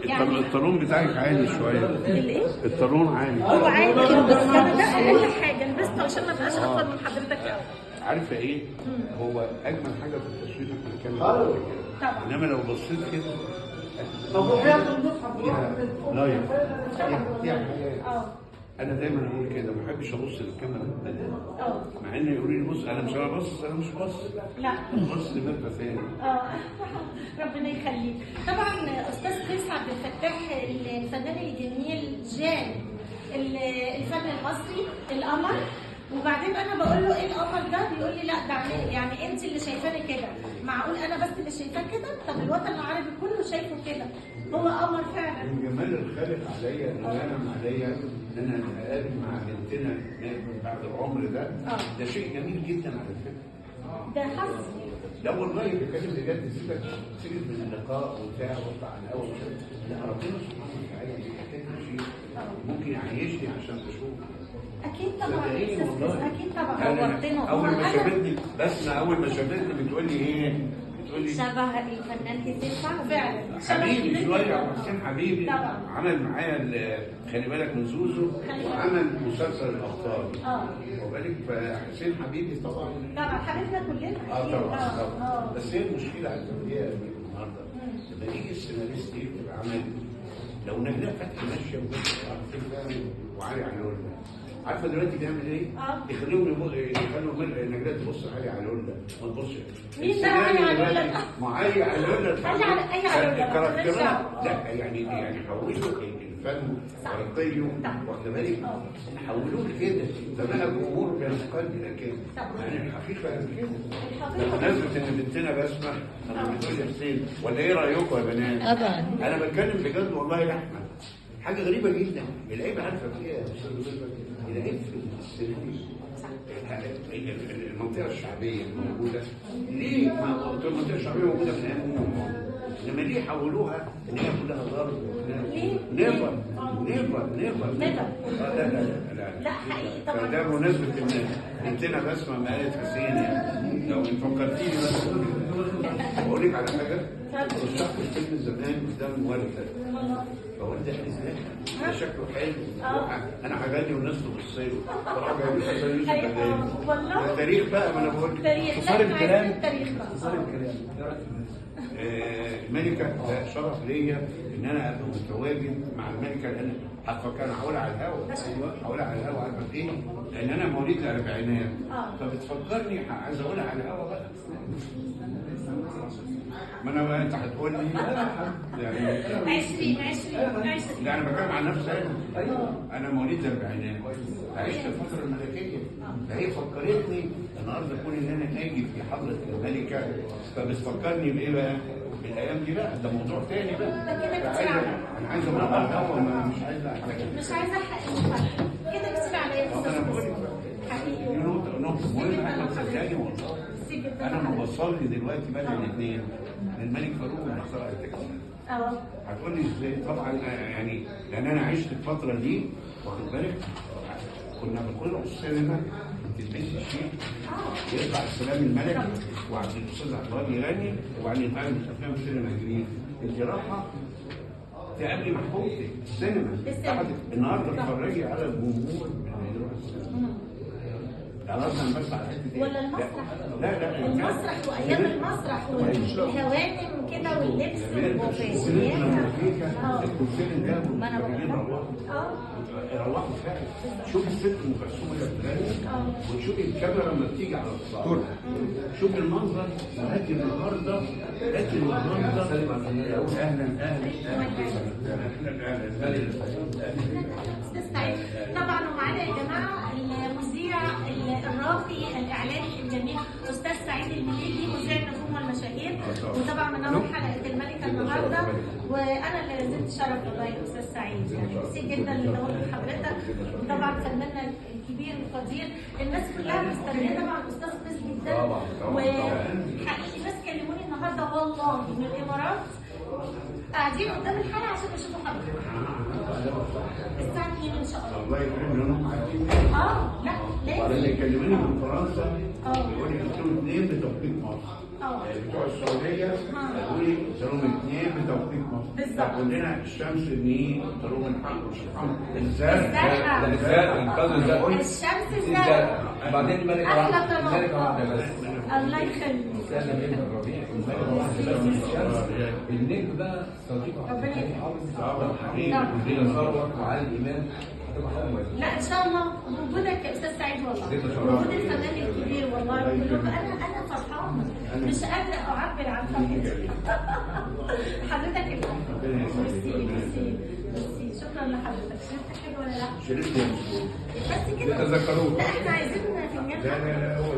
يعني الطالون بتاعك عالي شويه. الايه؟ الطالون عالي. هو عالي بس انا ده اقل حاجه لبسته عشان ما ابقاش اطول من حضرتك قوي. عارفه ايه؟ هو اجمل حاجه في التصوير احنا بنتكلم كده. طبعا. انما لو بصيت كده لايف انا دايما اقول كده ما بحبش ابص للكاميرا ابدا. مع ان يقولوا لي بص انا مش ببص، انا مش ببص. لا بص لمبنى ثاني. ربنا يخليك. طبعا استاذ قيس عبد الفتاح الفنان الجميل جان الفن المصري القمر. وبعدين انا بقول له ايه القمر ده؟ بيقول لي لا ده يعني انت اللي شايفاني كده. معقول انا بس اللي شايفاه كده؟ طب الوطن العربي كله شايفه كده. هو قمر فعلا. من جمال الخالق عليا ان انعم عليا ان انا اقابل مع بنتنا بعد العمر ده. ده شيء جميل جدا على فكره. ده حظ. لا والله بتكلم بجد. سيبك من اللقاء وبتاع واطلع على الهوا. لا ربنا سبحانه وتعالى بيحتاج شيء ممكن يعيشني عشان تشوف. اكيد طبعا. اكيد طبعا. نورتنا. اول ما شافتني اول ما شافتني بتقول لي ايه؟ شبه الفنان حسين فهمي فعلا. حبيبي شويه حسين حبيبي طبعا. عمل معايا خلي بالك من زوزو وعمل مسلسل الابطال. وبالك فحسين حبيبي طبعا. طبعا حبيبنا كلنا. طبعا. بس هي المشكله على التربيه النهارده لما يجي السيناريست يكتب عمل لو نجلاء فتحي ماشيه وعلي علوله. عارفه دلوقتي بيعمل ايه؟ يخلوا نجلاء تبص علي علوله ما تبصش. مين ده علي علوله؟ ما علي علوله اي علوله. لا يعني حولوا الفن رقيه واخد بالك حولوه لكده. ده بقى الجمهور بينتقد الى كده. يعني الحقيقه كده. بمناسبه ان بنتنا بسمه انا بتقول لي حسين ولا ايه رايكم يا بنات؟ طبعا. انا بتكلم بجد والله يا احمد. حاجه غريبه جدا. اللعيبه عارفه في ايه يا استاذ؟ اللعيب في المنطقه الشعبيه موجوده. ليه المنطقه الشعبيه موجوده من ايام لما ليه حولوها ان هي كلها ضرب؟ نيفر. لا حقيقي طبعا. ده بمناسبه ان بنتنا بسمه ما قالت حسين يعني لو فكرتيني بس بقول لك على حاجه. رشحت فيلم زمان قدام والدك. فوالدك ده شكله حلو. انا عجبني والناس تبص له. صراحه عجبني حسن يوسف. والله تاريخ بقى ما انا بقول لك. اختصار الكلام. الملكه ده شرف ليا ان انا ابقى متواجد مع الملكه لان حقا كان هقولها على الهوا. هقولها على الهوا عارفه ايه؟ لان انا مواليد الاربعينات فبتفكرني عايز اقولها على الهوا بقى. ما انا بقى انت هتقول لي يعني 20 لا انا بتكلم عن نفسي انا مواليد الاربعينات عشت الفتره الملكيه فهي فكرتني النهارده كون ان انا اجي في حضره الملكه فبتفكرني بايه بقى؟ بالايام دي بقى ده موضوع تاني بقى. انا عايز اقول على الهوا مش عايز احرق كده كتير عليا. انا بقول لك حقيقي نقطه مهمه احنا صدقني والله. انا بوصل لي دلوقتي بقى الاثنين الملك فاروق والمختار التكسير. هتقول لي ازاي؟ طبعا يعني لان انا عشت الفتره دي واخد بالك كنا بنخش السينما تلبسي شيك يطلع السلام الملكي وعبد الاستاذ عبد يغني وبعدين يتعمل افلام سينما جديد. انت رايحه تقابلي محبوبتك السينما. النهارده اتفرجي على الجمهور اللي يروح السينما. عرضنا بس على حته ولا المسرح؟ لا المسرح وايام المسرح والهوانم كده واللبس والبوفيه. الكرسيين ده متفرجين روحوا فعلا. شوف الست ام كلثوم وهي بتغني وتشوفي الكاميرا لما بتيجي على الصالة. شوف المنظر وهاتي النهارده اهلا استاذ سعيد. طبعا ومعانا يا جماعه المذيع الراقي الاعلامي الجميل استاذ سعيد المليجي مذيع النجوم والمشاهير. وطبعا من اول حلقه الملكه النهارده وانا اللي لازلت شرف والله يا استاذ سعيد. يعني ميرسي جدا لتواجد حضرتك. وطبعا فناننا الكبير القدير الناس كلها مستنيه طبعا استاذ قيس جدا. وحقيقي ناس كلموني النهارده والله من الامارات قاعدين قدام الحلقه عشان يشوفوا حضرتك. الساعه 2 ان شاء الله. الله يكرمك لانهم عارفين. لا لازم. اللي كلموني من فرنسا يقول لي 2 بتوقيت مصر. بتوع السعوديه قالوا لي تروم اثنين بتوقيت مصر. بالظبط. كلنا الشمس دي تروم الحق والسبحان الزرقاء. الشمس الزرقاء. بعدين الملك احلى طبق. الملك واحده بس. الله يخليك. استنى من الربيع الملك واحده بس الشمس. النجم بقى صديقه ربنا يخليك. حافظ حبيبي ثروت وعلي الايمان هتبقى حلوه. لا ان شاء الله وجودك يا استاذ سعيد والله وجود الفنان الكبير والله كلكم انا فرحانه مش قادره اعبر عن فرحتي. حضرتك ميرسي شكرا لحضرتك. شربت حاجه ولا لا؟ شربت بس كده تذكروه. لا احنا عايزين فنجان. لا هو